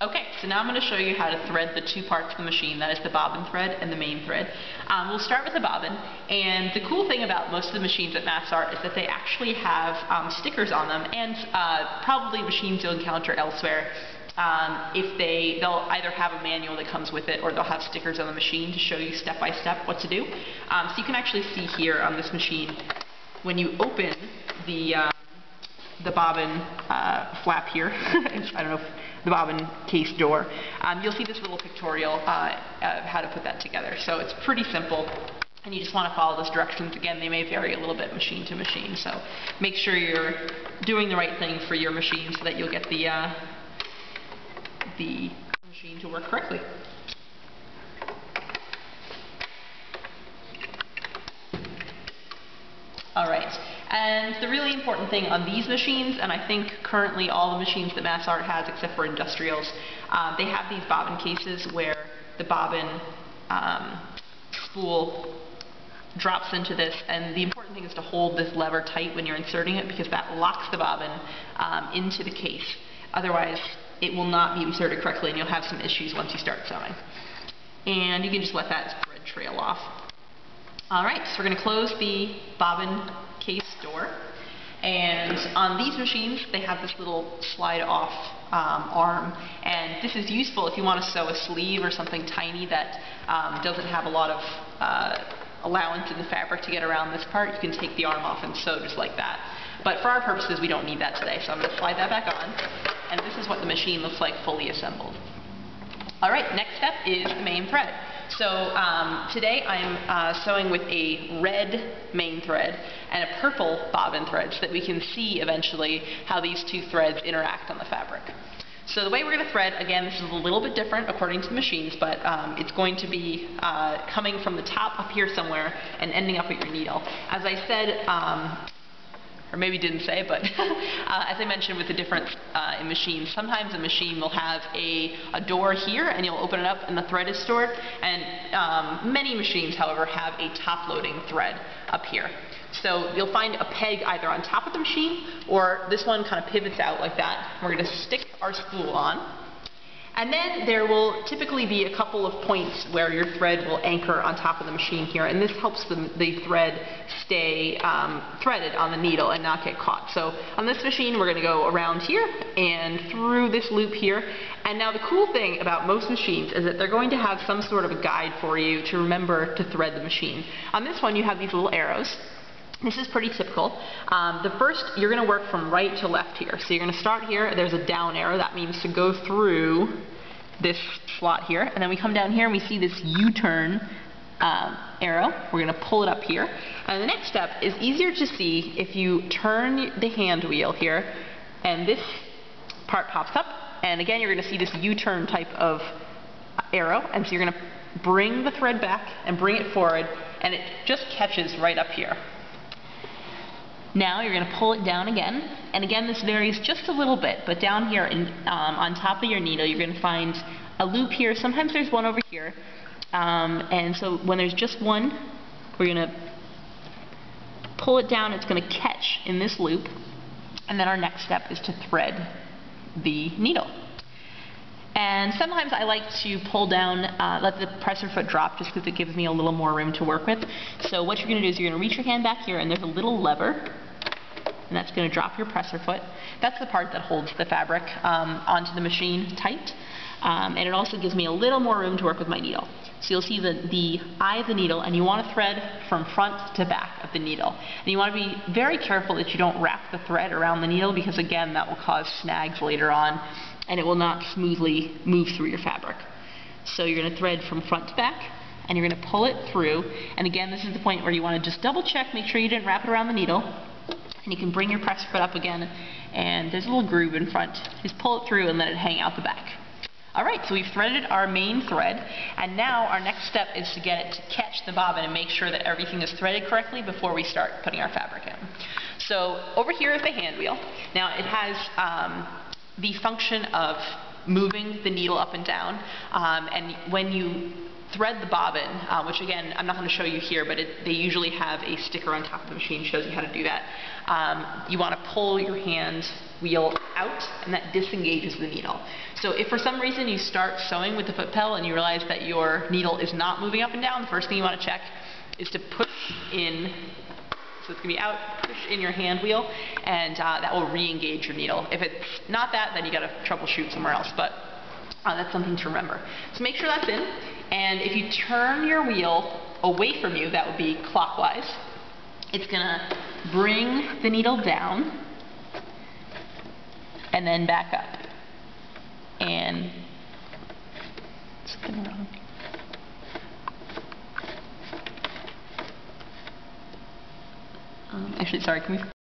Okay, so now I'm going to show you how to thread the two parts of the machine, that is the bobbin thread and the main thread. We'll start with the bobbin, and the cool thing about most of the machines at MassArt is that they actually have stickers on them, and probably machines you'll encounter elsewhere. They'll either have a manual that comes with it, or they'll have stickers on the machine to show you step by step what to do. So you can actually see here on this machine, when you open the bobbin flap here, I don't know if the bobbin case door, you'll see this little pictorial of how to put that together. So it's pretty simple, and you just want to follow those directions. Again, they may vary a little bit machine to machine, so make sure you're doing the right thing for your machine so that you'll get the machine to work correctly. Alright, and the really important thing on these machines, and I think currently all the machines that MassArt has except for industrials, they have these bobbin cases where the bobbin spool drops into this, and the important thing is to hold this lever tight when you're inserting it, because that locks the bobbin into the case. Otherwise, it will not be inserted correctly, and you'll have some issues once you start sewing. And you can just let that thread trail off. Alright, so we're going to close the bobbin case door, and on these machines they have this little slide off arm, and this is useful if you want to sew a sleeve or something tiny that doesn't have a lot of allowance in the fabric to get around this part. You can take the arm off and sew just like that. But for our purposes we don't need that today, so I'm going to slide that back on, and this is what the machine looks like fully assembled. Alright, next step is the main thread. So today I'm sewing with a red main thread and a purple bobbin thread so that we can see eventually how these two threads interact on the fabric. So the way we're going to thread, again, this is a little bit different according to the machines, but it's going to be coming from the top up here somewhere and ending up at your needle. As I said, or maybe didn't say, but as I mentioned with the difference in machines, sometimes a machine will have a door here and you'll open it up and the thread is stored, and many machines, however, have a top-loading thread up here. So you'll find a peg either on top of the machine, or this one kind of pivots out like that. We're going to stick our spool on. And then there will typically be a couple of points where your thread will anchor on top of the machine here, and this helps the thread stay threaded on the needle and not get caught. So on this machine we're going to go around here and through this loop here. And now the cool thing about most machines is that they're going to have some sort of a guide for you to remember to thread the machine. On this one you have these little arrows. This is pretty typical. The first, you're going to work from right to left here. So you're going to start here, there's a down arrow, that means to go through this slot here, and then we come down here and we see this U-turn arrow. We're going to pull it up here. And the next step is easier to see if you turn the hand wheel here, and this part pops up, and again you're going to see this U-turn type of arrow, and so you're going to bring the thread back and bring it forward, and it just catches right up here. Now you're going to pull it down again, and again this varies just a little bit, but down here on top of your needle you're going to find a loop here. Sometimes there's one over here, and so when there's just one, we're going to pull it down. It's going to catch in this loop, and then our next step is to thread the needle. And sometimes I like to pull down, let the presser foot drop just because it gives me a little more room to work with. So what you're going to do is you're going to reach your hand back here, and there's a little lever, and that's going to drop your presser foot. That's the part that holds the fabric onto the machine tight. And it also gives me a little more room to work with my needle. So you'll see the eye of the needle, and you want to thread from front to back of the needle. And you want to be very careful that you don't wrap the thread around the needle, because again that will cause snags later on, and it will not smoothly move through your fabric. So you're going to thread from front to back, and you're going to pull it through. And again, this is the point where you want to just double check, make sure you didn't wrap it around the needle. And you can bring your presser foot up again, and there's a little groove in front. Just pull it through and let it hang out the back. Alright, so we've threaded our main thread, and now our next step is to get it to catch the bobbin and make sure that everything is threaded correctly before we start putting our fabric in. So over here is the hand wheel. Now it has the function of moving the needle up and down, and when you thread the bobbin, which again, I'm not going to show you here, but they usually have a sticker on top of the machine that shows you how to do that. You want to pull your hand wheel out, and that disengages the needle. So if for some reason you start sewing with the foot pedal and you realize that your needle is not moving up and down, the first thing you want to check is to push in. So it's going to be out, push in your hand wheel, and that will re-engage your needle. If it's not that, then you got to troubleshoot somewhere else, but that's something to remember. So make sure that's in, and if you turn your wheel away from you, that would be clockwise, it's going to bring the needle down and then back up. And something wrong. Actually, sorry, can we